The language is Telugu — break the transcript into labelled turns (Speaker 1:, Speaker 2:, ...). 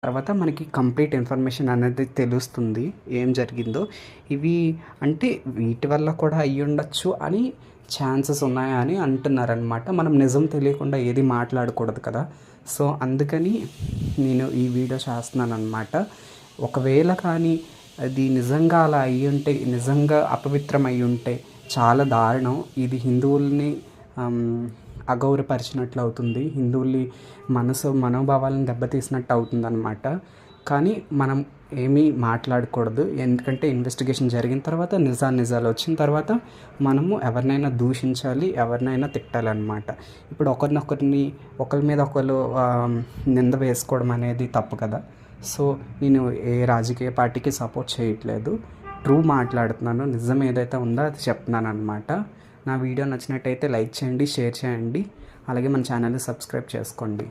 Speaker 1: తర్వాత మనకి కంప్లీట్ ఇన్ఫర్మేషన్ అనేది తెలుస్తుంది ఏం జరిగిందో. ఇవి అంటే వీటి వల్ల కూడా అయ్యుండొచ్చు అని ఛాన్సెస్ ఉన్నాయా అని అంటున్నారనమాట. మనం నిజం తెలియకుండా ఏది మాట్లాడకూడదు కదా. సో అందుకని నేను ఈ వీడియో చేస్తున్నానమాట. ఒకవేళ కానీ అది నిజంగా అలా అయ్యుంటే, నిజంగా అపవిత్రం అయ్యుంటే చాలా దారుణం. ఇది హిందువుల్ని అగౌరవపరిచినట్లు అవుతుంది, హిందువుల్ని మనోభావాలను దెబ్బతీసినట్టు అవుతుందన్నమాట. కానీ మనం ఏమీ మాట్లాడకూడదు, ఎందుకంటే ఇన్వెస్టిగేషన్ జరిగిన తర్వాత నిజాలు వచ్చిన తర్వాత మనము ఎవరినైనా దూషించాలి, ఎవరినైనా తిట్టాలన్నమాట. ఇప్పుడు ఒకరి మీద ఒకరు నింద వేసుకోవడం అనేది తప్పు కదా. సో నేను ఏ రాజకీయ పార్టీకి సపోర్ట్ చేయట్లేదు, ట్రూ మాట్లాడుతున్నాను, నిజం ఏదైతే ఉందో అది చెప్తున్నాను అనమాట. నా వీడియో నచ్చినట్టయితే లైక్ చేయండి, షేర్ చేయండి, అలాగే మన ఛానల్ని సబ్స్క్రైబ్ చేసుకోండి.